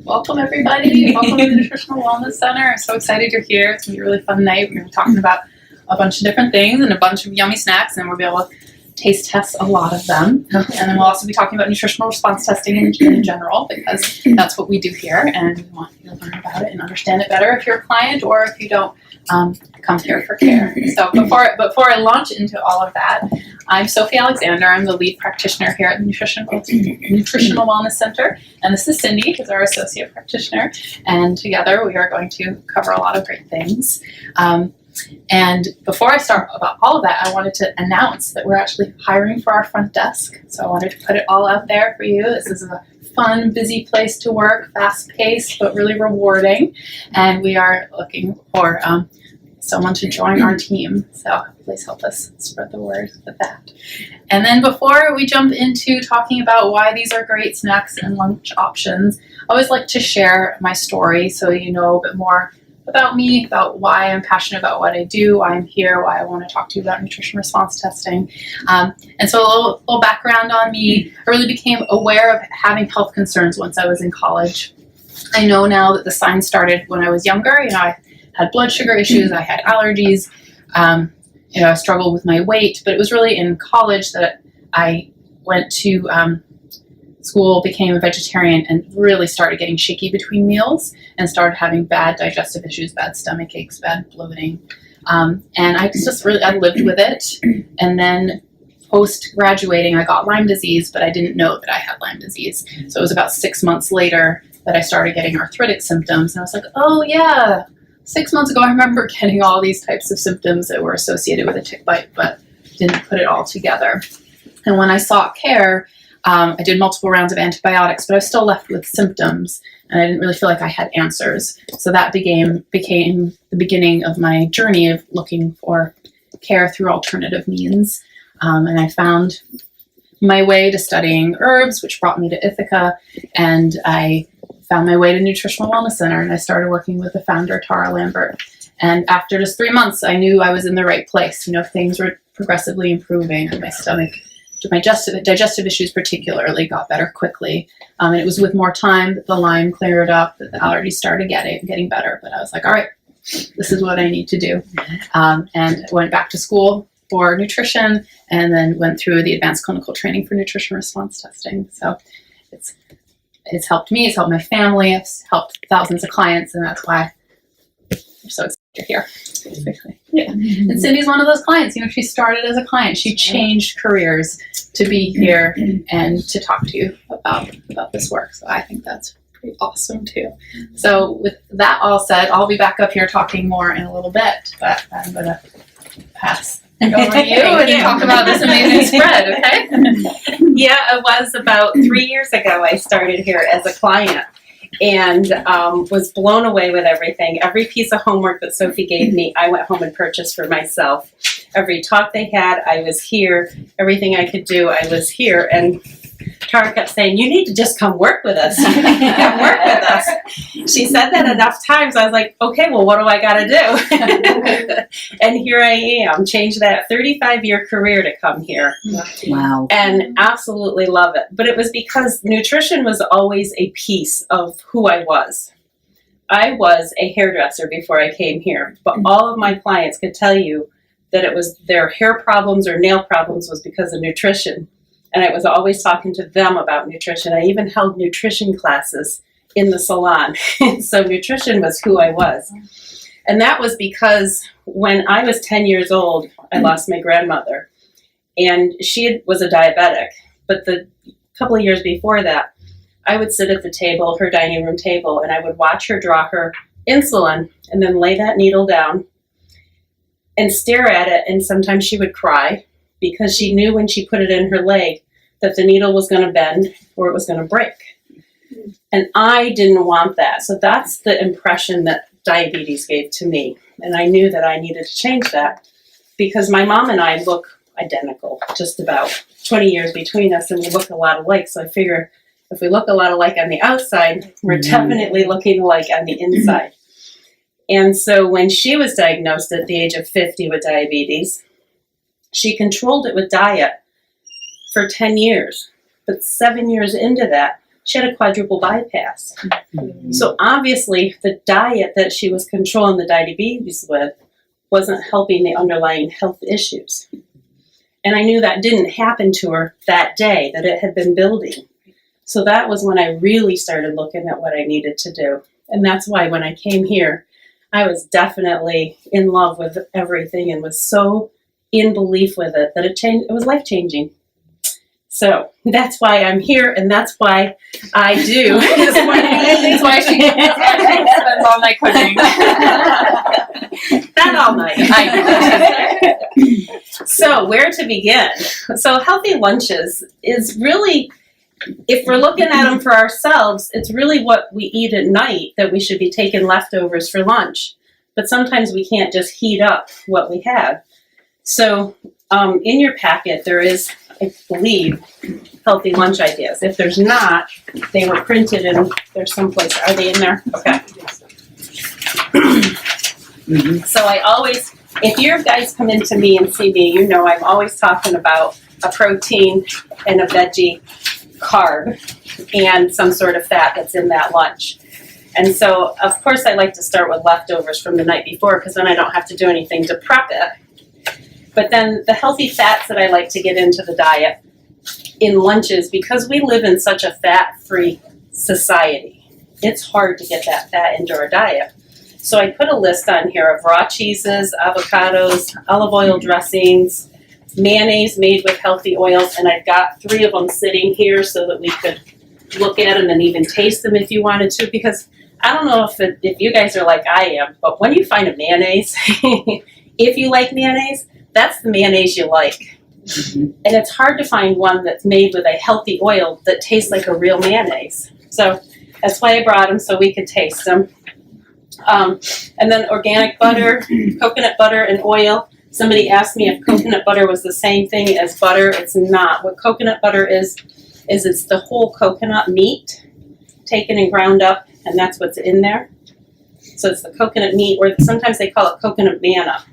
Welcome everybody. Welcome to the Nutritional Wellness Center. I'm so excited you're here. It's going to be a really fun night. We're going to be talking about a bunch of different things and a bunch of yummy snacks, and we'll be able to taste test a lot of them. And then we'll also be talking about nutritional response testing in general, because that's what we do here, and we want you to learn about it and understand it better if you're a client or if you don't come here for care. So before I launch into all of that, I'm Sophie Alexander. I'm the lead practitioner here at the Nutritional Wellness Center, and this is Cindy, who's our associate practitioner, and together we are going to cover a lot of great things. And before I start about all of that, I wanted to announce that we're actually hiring for our front desk. So I wanted to put it all out there for you. This is a fun, busy place to work, fast-paced, but really rewarding. And we are looking for someone to join our team. So please help us spread the word with that. And then before we jump into talking about why these are great snacks and lunch options, I always like to share my story so you know a bit more about me, about why I'm passionate about what I do, why I'm here, why I want to talk to you about nutrition response testing. And so a little background on me. I really became aware of having health concerns once I was in college. I know now that the signs started when I was younger. I had blood sugar issues, I had allergies, I struggled with my weight, but it was really in college that I went to school, became a vegetarian, and really started getting shaky between meals and started having bad digestive issues, bad stomach aches, bad bloating. And I lived with it. And then post-graduating, I got Lyme disease, but I didn't know that I had Lyme disease. So it was about 6 months later that I started getting arthritic symptoms. And I was like, oh yeah, 6 months ago I remember getting all these types of symptoms that were associated with a tick bite, but didn't put it all together. And when I sought care, I did multiple rounds of antibiotics, but I was still left with symptoms, and I didn't really feel like I had answers. So that became the beginning of my journey of looking for care through alternative means. And I found my way to studying herbs, which brought me to Ithaca, and I found my way to Nutritional Wellness Center, and I started working with the founder, Tara Lambert. And after just 3 months, I knew I was in the right place. Things were progressively improving, and my stomach, my digestive issues particularly, got better quickly. And it was with more time that the Lyme cleared up, that the allergies started getting better. But I was like, all right, this is what I need to do. And I went back to school for nutrition, and then went through the advanced clinical training for nutrition response testing. So it's helped me, it's helped my family, it's helped thousands of clients, and that's why I'm so excited you're here. Basically. Yeah. And Cindy's one of those clients. She started as a client. She changed careers to be here and to talk to you about this work. So I think that's pretty awesome too. So with that all said, I'll be back up here talking more in a little bit, but I'm going to pass over to you and talk about this amazing spread, okay? Yeah, it was about 3 years ago I started here as a client, and was blown away with everything. Every piece of homework that Sophie gave me, I went home and purchased for myself. Every talk they had, I was here. Everything I could do, I was here. And Tara kept saying, you need to just come work with us. You need to come work with us. She said that enough times. I was like, okay, well, what do I got to do? And here I am. Changed that 35-year career to come here. Wow. And absolutely love it. But it was because nutrition was always a piece of who I was. I was a hairdresser before I came here, but all of my clients could tell you that it was their hair problems or nail problems was because of nutrition. And I was always talking to them about nutrition. I even held nutrition classes in the salon. So nutrition was who I was. And that was because when I was 10 years old, I lost my grandmother. And she was a diabetic. But the couple of years before that, I would sit at the table, her dining room table, and I would watch her draw her insulin and then lay that needle down and stare at it. And sometimes she would cry because she knew when she put it in her leg that the needle was going to bend or it was going to break. And I didn't want that. So that's the impression that diabetes gave to me. And I knew that I needed to change that because my mom and I look identical, just about 20 years between us, and we look a lot alike. So I figure if we look a lot alike on the outside, we're definitely looking alike on the inside. And so when she was diagnosed at the age of 50 with diabetes, she controlled it with diet for 10 years. But 7 years into that, she had a quadruple bypass. So obviously the diet that she was controlling the diabetes with wasn't helping the underlying health issues. And I knew that didn't happen to her that day, that it had been building. So that was when I really started looking at what I needed to do. And that's why when I came here, I was definitely in love with everything and was so in belief with it that it was life-changing. So that's why I'm here, and that's why I do. That's why she spends all night cooking. Not all night. I know. So where to begin? So healthy lunches is really, if we're looking at them for ourselves, it's really what we eat at night that we should be taking leftovers for lunch. But sometimes we can't just heat up what we have. So in your packet, there is, I believe, healthy lunch ideas. If there's not, they were printed and there's someplace. Are they in there? Okay. So I always, if you guys come into me and see me, you know I'm always talking about a protein and a veggie carb and some sort of fat that's in that lunch. And so, of course, I like to start with leftovers from the night before because then I don't have to do anything to prep it. But then the healthy fats that I like to get into the diet in lunches, because we live in such a fat-free society, it's hard to get that fat into our diet. So I put a list on here of raw cheeses, avocados, olive oil dressings, mayonnaise made with healthy oils, and I've got 3 of them sitting here so that we could look at them and even taste them if you wanted to, because I don't know if you guys are like I am, but when you find a mayonnaise, if you like mayonnaise, that's the mayonnaise you like. And it's hard to find one that's made with a healthy oil that tastes like a real mayonnaise. So that's why I brought them, so we could taste them. And then organic butter, coconut butter, and oil. Somebody asked me if coconut butter was the same thing as butter. It's not. What coconut butter is it's the whole coconut meat taken and ground up, and that's what's in there. So it's the coconut meat, or sometimes they call it coconut manna.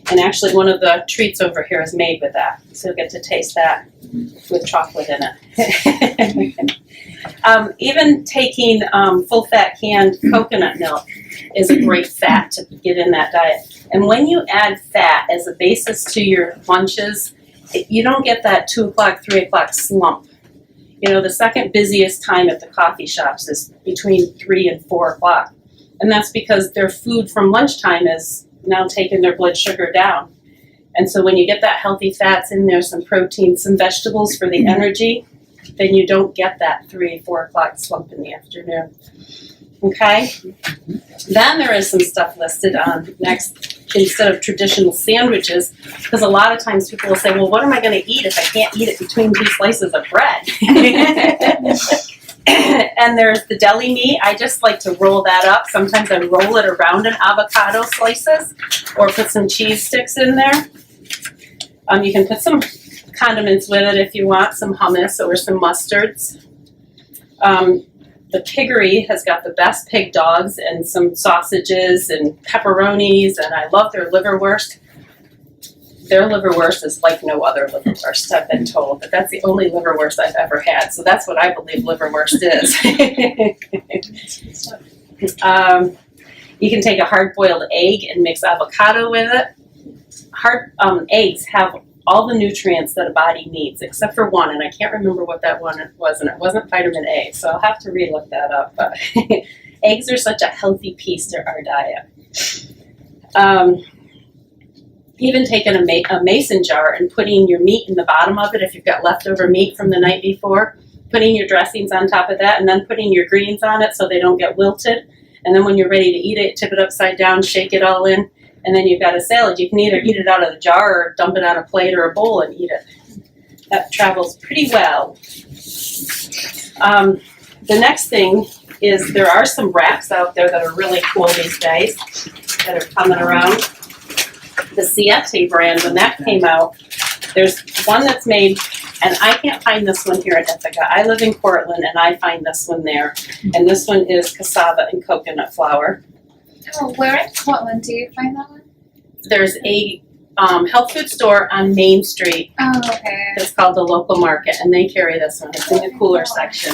And actually one of the treats over here is made with that. So you'll get to taste that with chocolate in it. Even taking full-fat canned coconut milk is a great fat to get in that diet. And when you add fat as a basis to your lunches, you don't get that 2 o'clock, 3 o'clock slump. You know, the second busiest time at the coffee shops is between 3 and 4 o'clock. And that's because their food from lunchtime is now taking their blood sugar down. And so when you get that healthy fats in there, some protein, some vegetables for the energy, then you don't get that 3, 4 o'clock slump in the afternoon. Okay? Then there is some stuff listed on next, instead of traditional sandwiches, because a lot of times people will say, well, what am I going to eat if I can't eat it between 2 slices of bread? And there's the deli meat. I just like to roll that up. Sometimes I roll it around in avocado slices or put some cheese sticks in there. You can put some condiments with it if you want, some hummus or some mustards. The piggery has got the best pig dogs and some sausages and pepperonis, and I love their liverwurst. Their liverwurst is like no other liverwurst, I've been told, but that's the only liverwurst I've ever had, so that's what I believe liverwurst is. You can take a hard-boiled egg and mix avocado with it. Eggs have all the nutrients that a body needs, except for one, and I can't remember what that one was, and it wasn't vitamin A, so I'll have to relook that up. But eggs are such a healthy piece to our diet. Even taking a mason jar and putting your meat in the bottom of it, if you've got leftover meat from the night before, putting your dressings on top of that, and then putting your greens on it so they don't get wilted. And then when you're ready to eat it, tip it upside down, shake it all in, and then you've got a salad. You can either eat it out of the jar or dump it on a plate or a bowl and eat it. That travels pretty well. The next thing is there are some wraps out there that are really cool these days that are coming around. The Siete brand, when that came out, there's one that's made, and I can't find this one here in Ithaca. I live in Portland, and I find this one there. And this one is cassava and coconut flour. Oh, where in Portland do you find that one? There's a health food store on Main Street. Oh, okay. It's called the Local Market, and they carry this one. It's in the cooler section.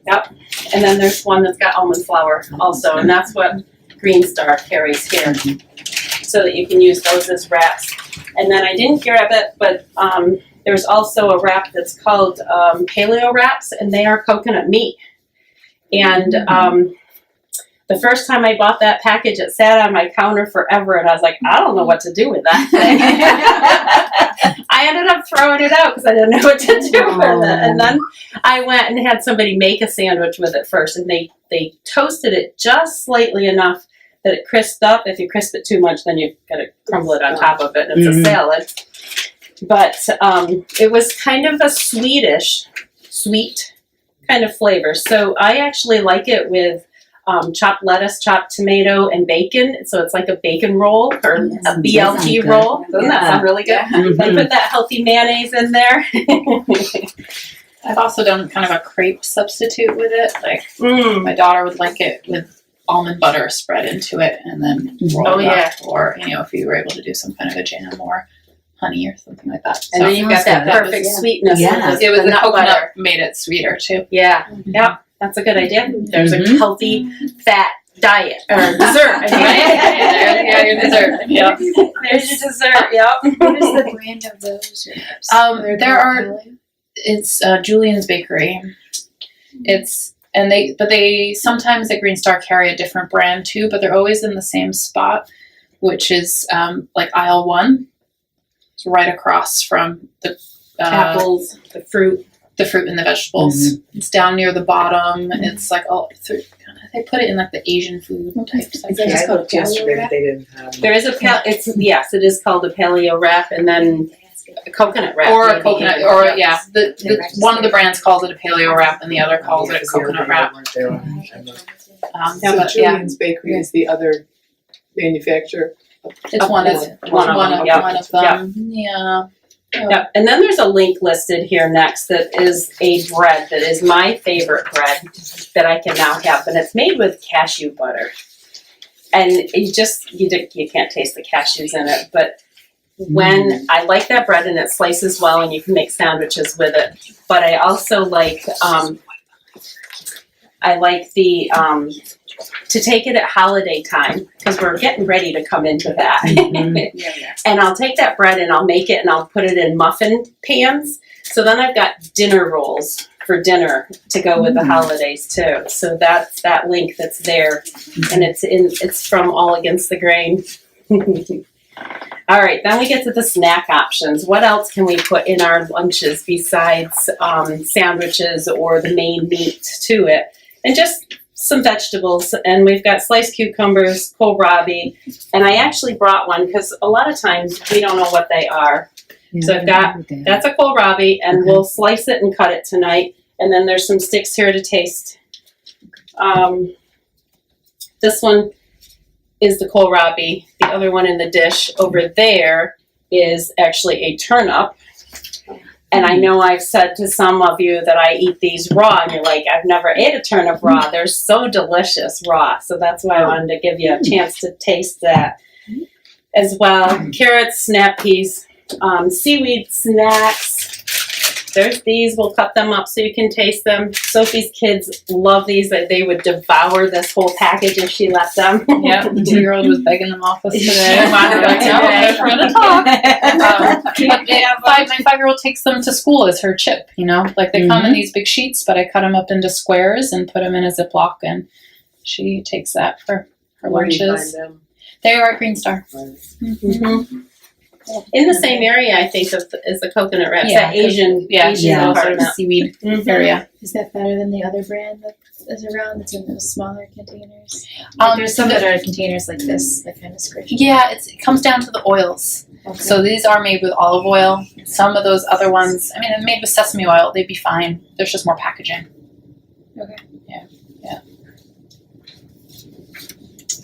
And then there's one that's got almond flour also, and that's what Green Star carries here. So that you can use those as wraps. And then I didn't grab it, but there's also a wrap that's called paleo wraps, and they are coconut meat. And the first time I bought that package, it sat on my counter forever, and I was like, I don't know what to do with that thing. I ended up throwing it out because I didn't know what to do with it. And then I went and had somebody make a sandwich with it first, and they toasted it just slightly enough that it crisped up. If you crisp it too much, then you've got to crumble it on top of it, and it's a salad. But it was kind of a sweet kind of flavor. So I actually like it with chopped lettuce, chopped tomato, and bacon. So it's like a bacon roll or a BLT roll. Doesn't that sound really good? Then put that healthy mayonnaise in there. I've also done kind of a crepe substitute with it. Like my daughter would like it with almond butter spread into it and then roll it up. Or, if you were able to do some kind of a jam or honey or something like that. And then you've got that perfect sweetness. Yeah. It was the coconut made it sweeter too. Yeah. Yep. That's a good idea. There's a healthy fat diet or dessert. Yeah, your dessert. Yep. There's your dessert. Yep. What is the brand of those wraps? It's Julian's Bakery. They sometimes at Green Star carry a different brand too, but they're always in the same spot, which is like aisle 1. It's right across from the apples, the fruit and the vegetables. It's down near the bottom. It's like they put it in like the Asian food type section. Is that called yesterday paleo they didn't have. There is it is called a paleo wrap, and then a coconut wrap. Or a coconut, one of the brands calls it a paleo wrap, and the other calls it a coconut wrap. So Julian's Bakery is the other manufacturer. It's one of them. Yeah. Yep. And then there's a link listed here next that is a bread that is my favorite bread that I can now have, and it's made with cashew butter. And you can't taste the cashews in it, but when I like that bread and it slices well and you can make sandwiches with it. But I also like to take it at holiday time because we're getting ready to come into that. And I'll take that bread and I'll make it and I'll put it in muffin pans. So then I've got dinner rolls for dinner to go with the holidays too. So that's that link that's there, and it's from All Against the Grain. All right, then we get to the snack options. What else can we put in our lunches besides sandwiches or the main meat to it? And just some vegetables, and we've got sliced cucumbers, kohlrabi, and I actually brought one because a lot of times we don't know what they are. Yeah, So I've got, that's a kohlrabi, and we'll slice it and cut it tonight, and then there's some sticks here to taste. This one is the kohlrabi. The other one in the dish over there is actually a turnip. And I know I've said to some of you that I eat these raw, and you're like, I've never ate a turnip raw. They're so delicious raw. So that's why I wanted to give you a chance to taste that as well. Carrots, snap peas, seaweed snacks. There's these. We'll cut them up so you can taste them. Sophie's kids love these. They would devour this whole package if she left them. Yeah, the 2-year-old was begging them off us today. We're gonna talk. My 5-year-old takes them to school as her chip, Like they come in these big sheets, but I cut them up into squares and put them in a Ziploc, and she takes that for her Where do you lunches. find them? They are at Green Star. In the same area, I think, as the coconut wraps. Yeah, That Asian part of the seaweed area. Is that better than the other brand that is around that's in those smaller containers? There's Some that are containers like this, that kind of squishy. Yeah, it comes down to the oils. Okay. So these are made with olive oil. Some of those other ones, they're made with sesame oil. They'd be fine. There's just more packaging. Okay.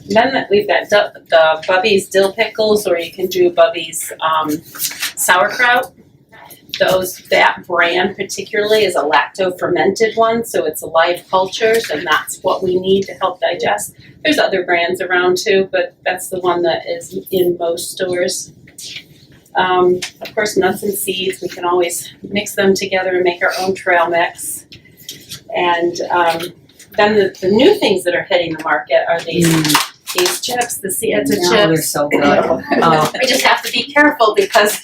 Then we've got the Bubby's dill pickles, or you can do Bubby's sauerkraut. That brand particularly is a lacto-fermented one, so it's live cultures, and that's what we need to help digest. There's other brands around too, but that's the one that is in most stores. Of course, nuts and seeds, we can always mix them together and make our own trail mix. And then the new things that are hitting the market are these chips, the Sieta chips. They're so good. Oh. We just have to be careful because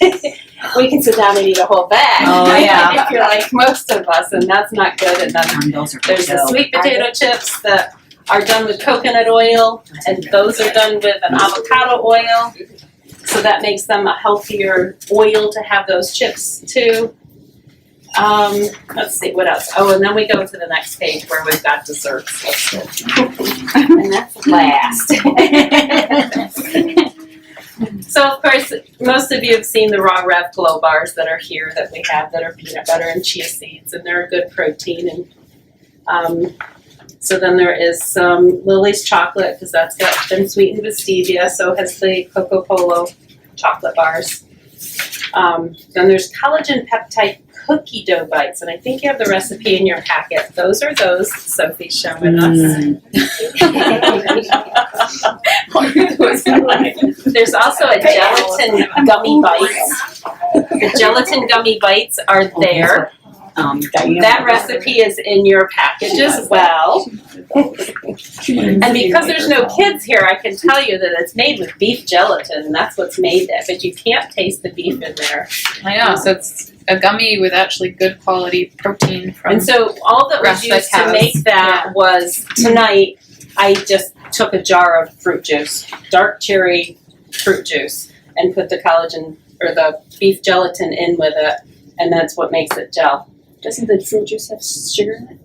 we can sit down and eat a whole bag. Oh, yeah. If you're like most of us, and that's not good. And then Those are there's the sweet potato chips that are done with coconut oil, and those are done with an avocado oil. So that makes them a healthier oil to have those chips too. Let's see, what else? Oh, and then we go to the next page where we've got desserts. And that's last. So of course, most of you have seen the raw Rev Glow bars that are here that we have that are peanut butter and chia seeds, and they're a good protein. And so then there is some Lily's chocolate, because that's been sweetened with stevia. So has the Coco Polo chocolate bars. Then there's collagen peptide cookie dough bites, and I think you have the recipe in your packet. Those are those Sophie's showing us. There's also a gelatin gummy bites. The gelatin gummy bites are there. That recipe is in your package as well. And because there's no kids here, I can tell you that it's made with beef gelatin, and that's what's made there, but you can't taste the beef in there. I know, so it's a gummy with actually good quality protein from. And so all that was used to make that was, tonight, I just took a jar of fruit juice, dark cherry fruit juice, and put the collagen, or the beef gelatin in with it, and that's what makes it gel. Doesn't the fruit juice have sugar in it?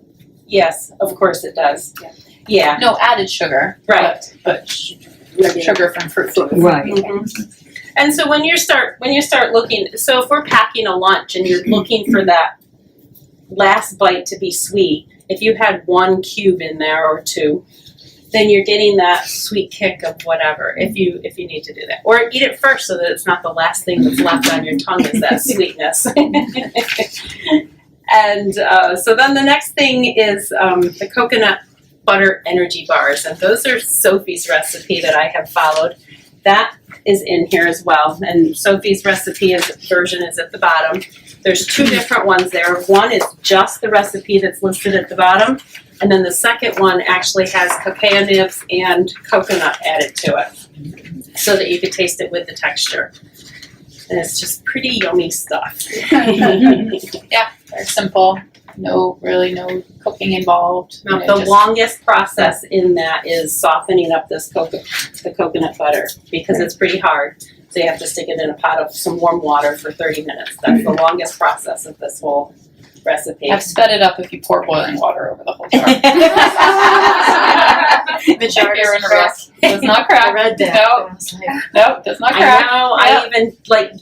Yes, of course it does. Yeah. No added sugar. Right. But sugar from fruit juice. Right. Mhm. And so when you start looking, so if we're packing a lunch and you're looking for that last bite to be sweet, if you had 1 cube in there or 2, then you're getting that sweet kick of whatever, if you need to do that. Or eat it first so that it's not the last thing that's left on your tongue is that sweetness. And so then the next thing is the coconut butter energy bars, and those are Sophie's recipe that I have followed. That is in here as well, and Sophie's recipe version is at the bottom. There's 2 different ones there. One is just the recipe that's listed at the bottom, and then the second one actually has cacao nibs and coconut added to it, so that you could taste it with the texture. And it's just pretty yummy stuff. Yeah, very simple. No cooking involved. Now, the longest process in that is softening up the coconut butter, because it's pretty hard. So you have to stick it in a pot of some warm water for 30 minutes. That's the longest process of this whole recipe. I've sped it up if you pour boiling water over the whole jar. The jar You're in doesn't a crack. rush. Does not crack. I read that. No, I was like, no, does not I crack. know, Yeah. I even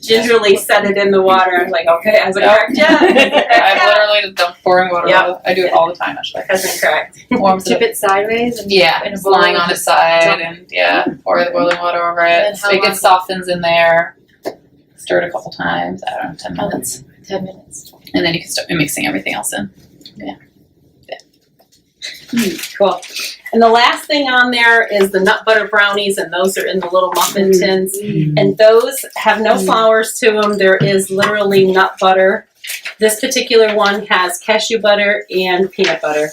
gingerly set it in the water. I'm like, okay, has it cracked yet? I literally just dump pouring water. Yep. over. I do it all the time actually. Hasn't cracked. Warms it tip up. it sideways and Yeah, in a it's bowl lying and on its just side, dump- and pour the boiling water over And it. how It long? softens in there. Stir it a couple times. I don't know, 10 minutes, 10 minutes. and then you can start mixing everything else in. Cool. And the last thing on there is the nut butter brownies, and those are in the little muffin tins. And those have no flours to them. There is literally nut butter. This particular one has cashew butter and peanut butter.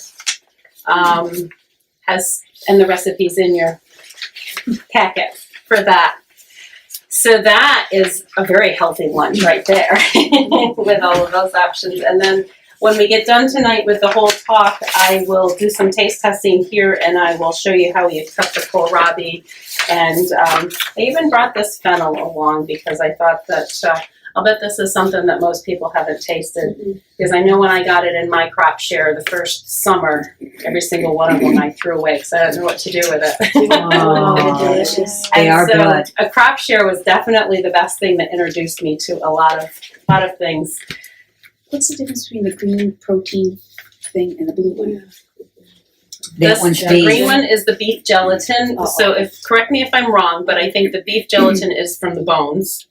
And the recipe's in your packet for that. So that is a very healthy lunch right there with all of those options. And then when we get done tonight with the whole talk, I will do some taste testing here, and I will show you how you cut the kohlrabi. And I even brought this fennel along because I thought that I'll bet this is something that most people haven't tasted. Because I know when I got it in my crop share the first summer, every single one of them I threw away because I didn't know what to do with it. Oh, they're delicious. They are good. A crop share was definitely the best thing that introduced me to a lot of things. What's the difference between the green protein thing and the blue one? That one's The green vegan. one is the beef gelatin. Oh. So correct me if I'm wrong, but I think the beef gelatin is from the bones.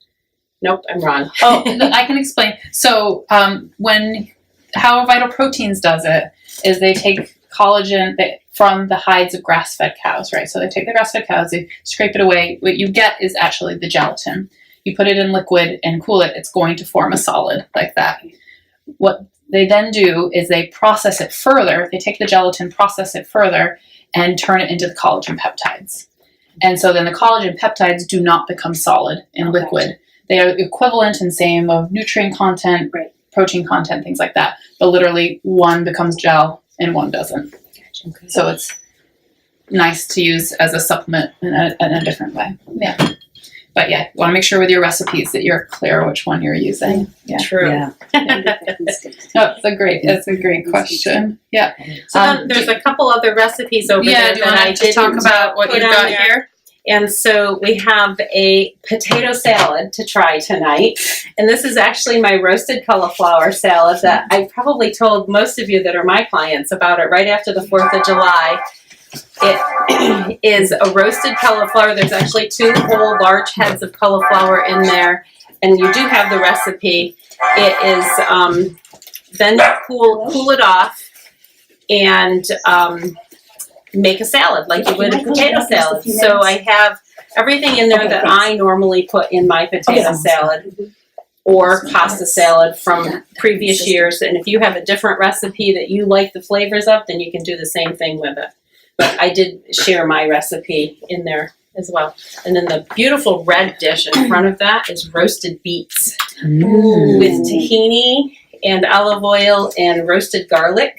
Nope, I'm wrong. Oh, I can explain. So, how Vital Proteins does it is they take collagen from the hides of grass-fed cows, right? So they take the grass-fed cows, they scrape it away. What you get is actually the gelatin. You put it in liquid and cool it, it's going to form a solid like that. What they then do is they process it further. They take the gelatin, process it further, and turn it into the collagen peptides. And so then the collagen peptides do not become solid in liquid. They are equivalent and same of nutrient content, protein content, things like that. But literally one becomes gel and one doesn't. Okay. So it's nice to use as a supplement in a different way. Yeah. But yeah, you want to make sure with your recipes that you're clear which one you're using. Yeah. True. Yeah. Oh, it's a great question. Yeah. So then there's a couple other recipes over there do you that I want to didn't talk about what put you've on got there. here? And so we have a potato salad to try tonight. And this is actually my roasted cauliflower salad that I probably told most of you that are my clients about it right after the 4th of July. It is a roasted cauliflower. There's actually 2 whole large heads of cauliflower in there. And you do have the recipe. It is, then cool it off and make a salad like you would a potato salad. So I have everything in there that I normally put in my potato salad or pasta salad from previous years. And if you have a different recipe that you like the flavors of, then you can do the same thing with it. But I did share my recipe in there as well. And then the beautiful red dish in front of that is roasted beets with tahini and olive oil and roasted garlic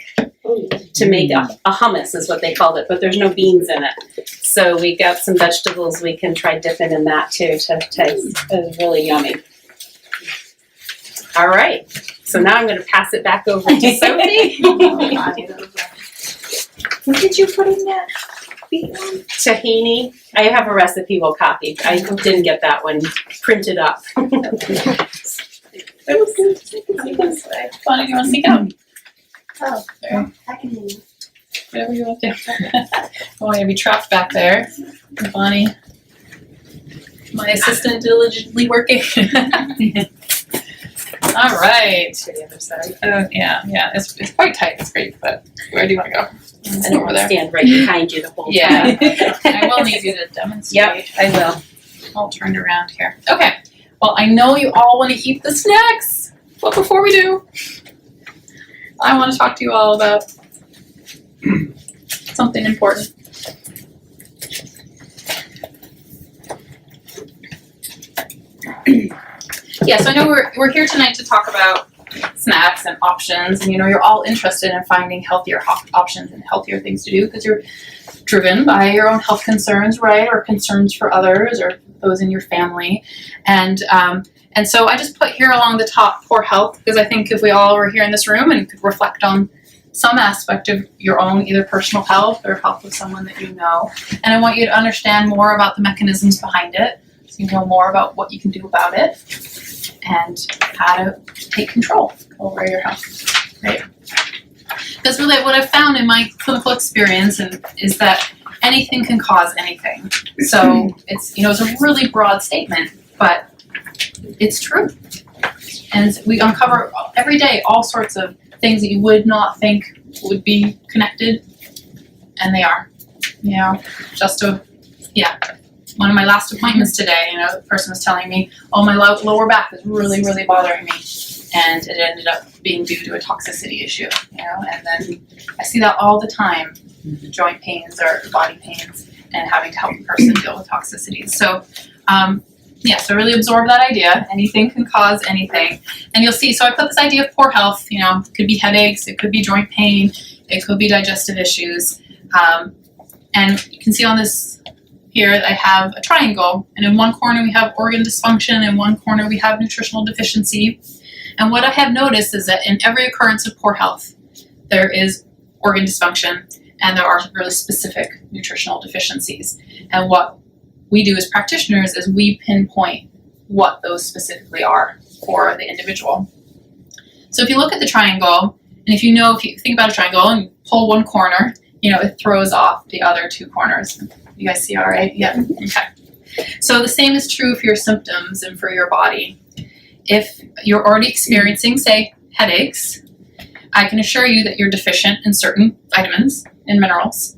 to make a hummus is what they called it, but there's no beans in it. So we got some vegetables we can try dipping in that too to taste. It's really yummy. All right, so now I'm going to pass it back over to Sophie. What did you put in that? Beet one? Tahini. I have a recipe we'll copy. I didn't get that one printed up. It was good. This way. Bonnie, you want to sneak out? Oh, There. I can hear you. Whatever you want to do. I want to be trapped back there. Bonnie, my assistant, diligently working. All right. To the other side. Yeah. It's quite tight. It's great, but where do you want to go? I don't want to stand right behind you the whole Yeah. time. I will need you to demonstrate. Yep, I will. All turned around here. Okay. Well, I know you all want to eat the snacks, but before we do, I want to talk to you all about something important. Yeah, so I know we're here tonight to talk about snacks and options, and you're all interested in finding healthier options and healthier things to do because you're driven by your own health concerns, right, or concerns for others or those in your family, and so I just put here along the top poor health because I think if we all were here in this room and could reflect on some aspect of your own either personal health or health of someone that you know, and I want you to understand more about the mechanisms behind it, so you know more about what you can do about it and how to take control over your health, right? Because really what I've found in my clinical experience is that anything can cause anything. So it's a really broad statement, but it's true. And we uncover every day all sorts of things that you would not think would be connected, and they are. One of my last appointments today, the person was telling me, oh, my lower back is really, really bothering me. And it ended up being due to a toxicity issue, and then I see that all the time, joint pains or body pains, and having to help a person deal with toxicities. So, so really absorb that idea. Anything can cause anything. And you'll see, so I put this idea of poor health, it could be headaches, it could be joint pain, it could be digestive issues. And you can see on this here, I have a triangle, and in one corner we have organ dysfunction, in one corner we have nutritional deficiency. And what I have noticed is that in every occurrence of poor health, there is organ dysfunction, and there are really specific nutritional deficiencies. And what we do as practitioners is we pinpoint what those specifically are for the individual. So if you look at the triangle, and if you think about a triangle and pull one corner, it throws off the other two corners. You guys see all right? Yeah. Okay. So the same is true for your symptoms and for your body. If you're already experiencing, say, headaches, I can assure you that you're deficient in certain vitamins and minerals.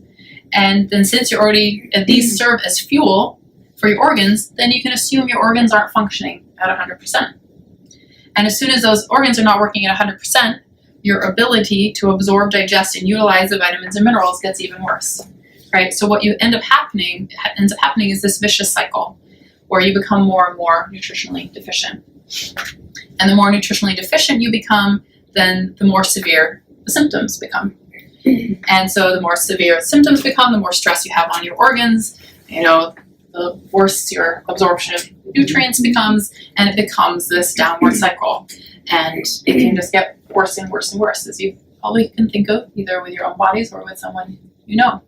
And then since you're already, these serve as fuel for your organs, then you can assume your organs aren't functioning at 100%. And as soon as those organs are not working at 100%, your ability to absorb, digest, and utilize the vitamins and minerals gets even worse, right? So what ends up happening is this vicious cycle where you become more and more nutritionally deficient. And the more nutritionally deficient you become, then the more severe the symptoms become. And so the more severe the symptoms become, the more stress you have on your organs, the worse your absorption of nutrients becomes, and it becomes this downward cycle. And it can just get worse and worse and worse, as you probably can think of, either with your own bodies or with someone you know.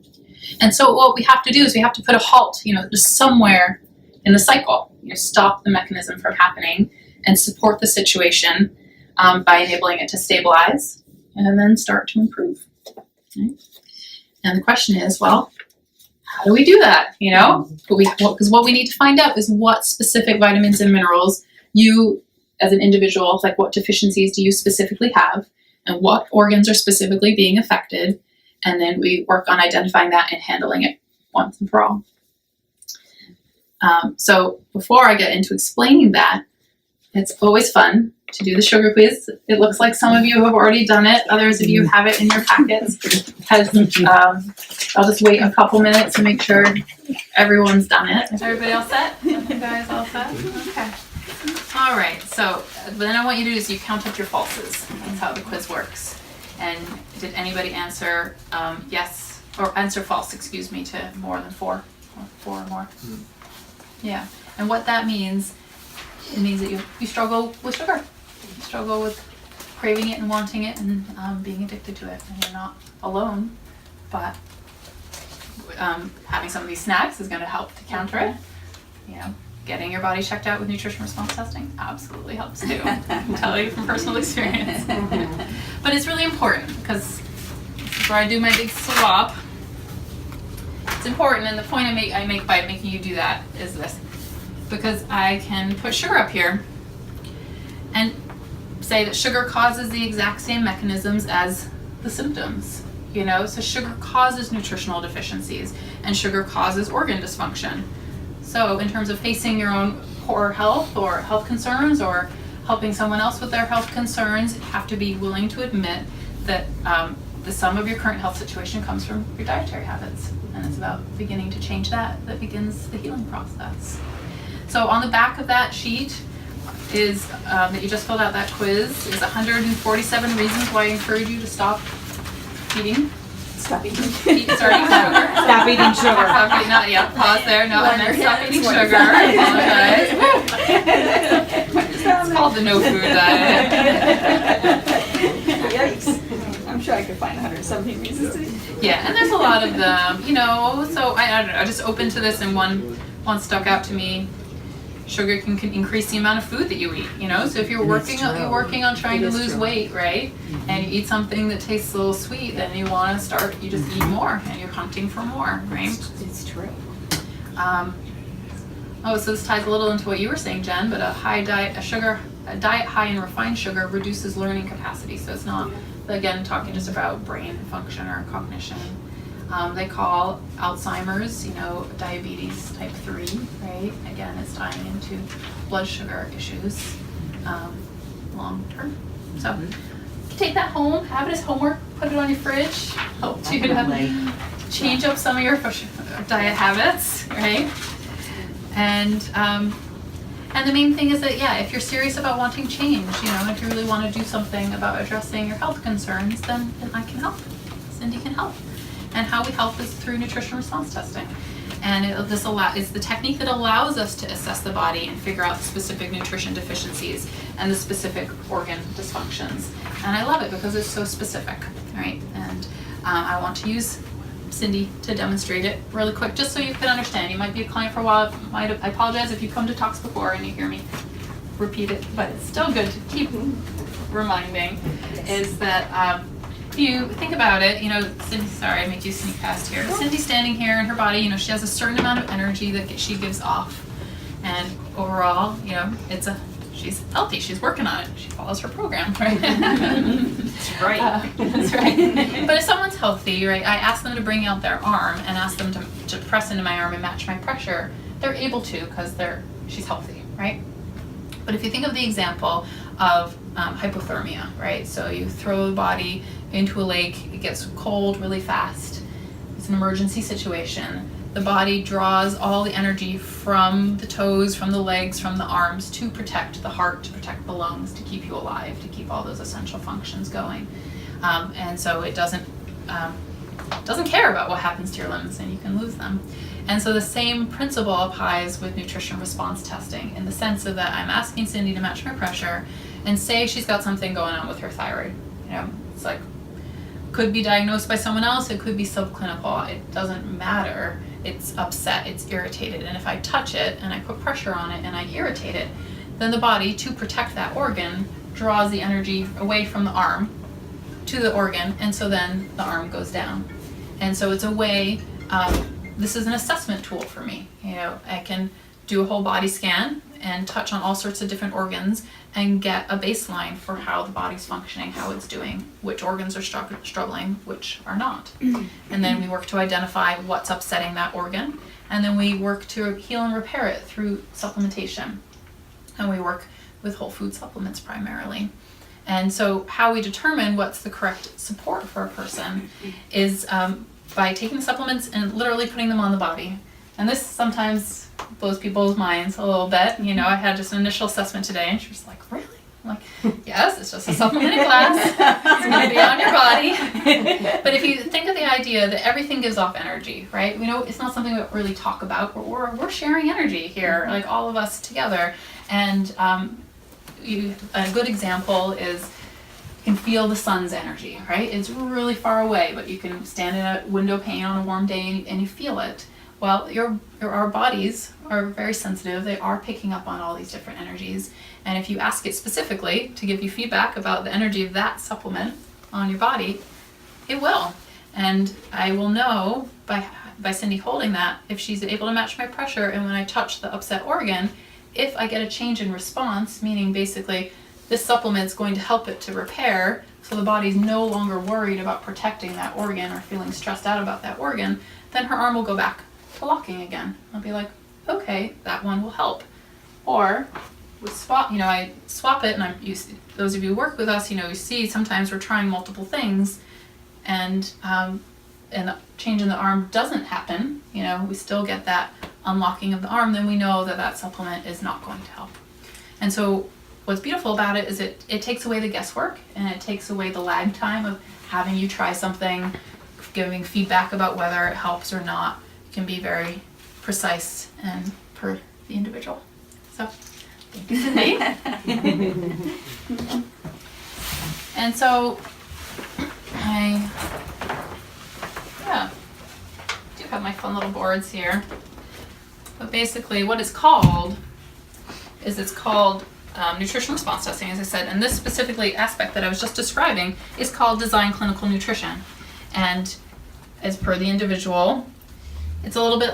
And so what we have to do is we have to put a halt, just somewhere in the cycle. Stop the mechanism from happening and support the situation by enabling it to stabilize and then start to improve. Okay? And the question is, well, how do we do that? Because what we need to find out is what specific vitamins and minerals you, as an individual, like what deficiencies do you specifically have, and what organs are specifically being affected, and then we work on identifying that and handling it once and for all. So before I get into explaining that, it's always fun to do the sugar quiz. It looks like some of you have already done it. Others of you have it in your packets. I'll just wait a couple minutes to make sure everyone's done it. Is everybody all set? You guys all set? Okay. All right. So then I want you to do is you count up your falses. That's how the quiz works. And did anybody answer yes or answer false? Excuse me, to more than four or more. Yeah. And what that means, it means that you struggle with sugar. You struggle with craving it and wanting it and being addicted to it. And you're not alone, but having some of these snacks is going to help to counter it. Getting your body checked out with nutrition response testing absolutely helps too. I can tell you from personal experience. But it's really important because this is where I do my big swap. It's important, and the point I make by making you do that is this. Because I can put sugar up here and say that sugar causes the exact same mechanisms as the symptoms, so sugar causes nutritional deficiencies and sugar causes organ dysfunction. So in terms of facing your own poor health or health concerns or helping someone else with their health concerns, you have to be willing to admit that the sum of your current health situation comes from your dietary habits, and it's about beginning to change that begins the healing process. So on the back of that sheet is, that you just filled out that quiz, is 147 reasons why I encourage you to stop eating. Stop eating. Start eating sugar. Stop eating sugar. Stop eating, pause there. No, and then stop eating sugar. I apologize. It's called the no food diet. Yikes. I'm sure I could find 117 reasons to. Yeah, and there's a lot of them, so I don't know, I just opened to this and one stuck out to me. Sugar can increase the amount of food that you eat, so if you're working on trying to lose weight, right, and you eat something that tastes a little sweet, then you just eat more and you're hunting for more, right? It's true. So this ties a little into what you were saying, Jen, but a diet high in refined sugar reduces learning capacity, so it's not, again, talking just about brain function or cognition. They call Alzheimer's, diabetes type 3, right? Again, it's tying into blood sugar issues long term. So take that home, have it as homework, put it on your fridge, help you to change up some of your diet habits, right? And the main thing is that, if you're serious about wanting change, if you really want to do something about addressing your health concerns, then I can help. Cindy can help. And how we help is through nutrition response testing. And it's the technique that allows us to assess the body and figure out the specific nutrition deficiencies and the specific organ dysfunctions. And I love it because it's so specific, right? And I want to use Cindy to demonstrate it really quick, just so you can understand. You might be a client for a while. I apologize if you come to talks before and you hear me repeat it, but it's still good to keep reminding, is that if you think about it, Cindy, sorry, I made you sneak past here. Cindy's standing here and her body, she has a certain amount of energy that she gives off. And overall, she's healthy, she's working on it, she follows her program, right? That's right. That's right. But if someone's healthy, right, I ask them to bring out their arm and ask them to press into my arm and match my pressure. They're able to because she's healthy, right? But if you think of the example of hypothermia, right? So you throw the body into a lake, it gets cold really fast. It's an emergency situation. The body draws all the energy from the toes, from the legs, from the arms to protect the heart, to protect the lungs, to keep you alive, to keep all those essential functions going. And so it doesn't care about what happens to your limbs, and you can lose them. And so the same principle applies with nutrition response testing, in the sense of that I'm asking Cindy to match my pressure, and say she's got something going on with her thyroid. You know, it's like, could be diagnosed by someone else, it could be subclinical, it doesn't matter. It's upset, it's irritated, and if I touch it and I put pressure on it and I irritate it, then the body, to protect that organ, draws the energy away from the arm to the organ, and so then the arm goes down. And so it's a way, this is an assessment tool for me. You know, I can do a whole body scan and touch on all sorts of different organs and get a baseline for how the body's functioning, how it's doing, which organs are struggling, which are not. And then we work to identify what's upsetting that organ, and then we work to heal and repair it through supplementation. And we work with whole food supplements primarily. And so how we determine what's the correct support for a person is by taking supplements and literally putting them on the body. And this sometimes blows people's minds a little bit. You know, I had just an initial assessment today, and she was like, really? I'm like, yes, it's just a supplement class. It's going to be on your body. But if you think of the idea that everything gives off energy, right? We know it's not something we really talk about, but we're sharing energy here, like all of us together. And a good example is you can feel the sun's energy, right? It's really far away, but you can stand in a window pane on a warm day and you feel it. Well, our bodies are very sensitive. They are picking up on all these different energies. And if you ask it specifically to give you feedback about the energy of that supplement on your body, it will. And I will know by Cindy holding that, if she's able to match my pressure, and when I touch the upset organ, if I get a change in response, meaning basically this supplement's going to help it to repair, so the body's no longer worried about protecting that organ or feeling stressed out about that organ, then her arm will go back to locking again. I'll be like, okay, that one will help. Or we swap, I swap it, and those of you who work with us, you see sometimes we're trying multiple things, and the change in the arm doesn't happen. We still get that unlocking of the arm, then we know that supplement is not going to help. And so what's beautiful about it is it takes away the guesswork, and it takes away the lag time of having you try something, giving feedback about whether it helps or not. It can be very precise and per the individual. So thank you, Cindy. And so I do have my fun little boards here. But basically what it's called is nutrition response testing, as I said, and this specifically aspect that I was just describing is called design clinical nutrition. And as per the individual, it's a little bit,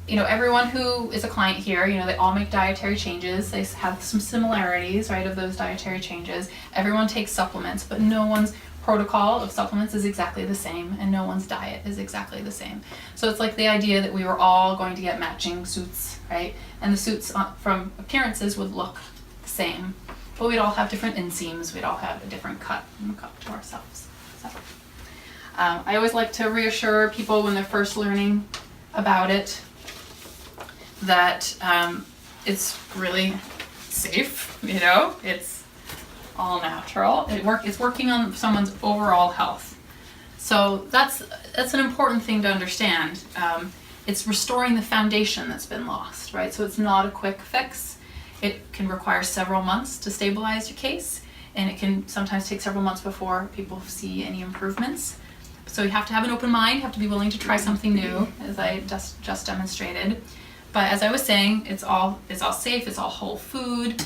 everyone who is a client here, they all make dietary changes. They have some similarities, right, of those dietary changes. Everyone takes supplements, but no one's protocol of supplements is exactly the same, and no one's diet is exactly the same. So it's like the idea that we were all going to get matching suits, right? And the suits from appearances would look the same, but we'd all have different inseams. We'd all have a different cut to ourselves. So I always like to reassure people when they're first learning about it that it's really safe. It's all natural. It's working on someone's overall health. So that's an important thing to understand. It's restoring the foundation that's been lost, right? So it's not a quick fix. It can require several months to stabilize your case, and it can sometimes take several months before people see any improvements. So you have to have an open mind, you have to be willing to try something new, as I just demonstrated. But as I was saying, it's all safe, it's all whole food.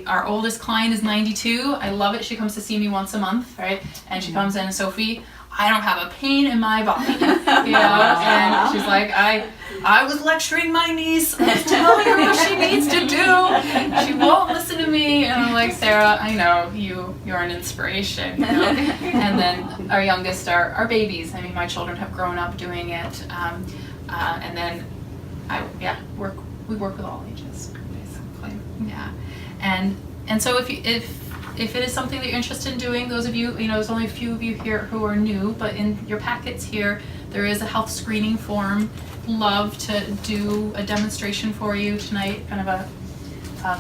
Our oldest client is 92. I love it. She comes to see me once a month, right? And she comes in, and Sophie, I don't have a pain in my body, and she's like, I was lecturing my niece, I was telling her what she needs to do. She won't listen to me, and I'm like, Sarah, I know you're an inspiration, And then our youngest are babies. My children have grown up doing it, and then we work with all ages, basically, and And so if it is something that you're interested in doing, those of you, there's only a few of you here who are new, but in your packets here, there is a health screening form. Love to do a demonstration for you tonight, kind of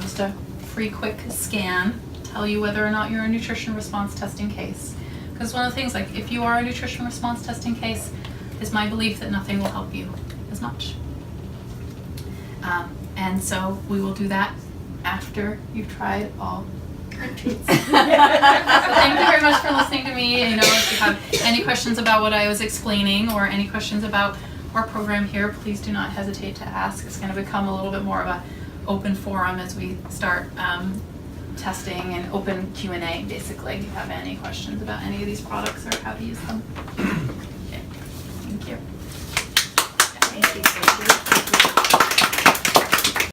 just a free quick scan, tell you whether or not you're a nutrition response testing case. Because one of the things, like if you are a nutrition response testing case, is my belief that nothing will help you as much. And so we will do that after you've tried all our treats. So thank you very much for listening to me. If you have any questions about what I was explaining or any questions about our program here, please do not hesitate to ask. It's going to become a little bit more of an open forum as we start testing and open Q&A, basically, if you have any questions about any of these products or how to use them. Okay. Thank you.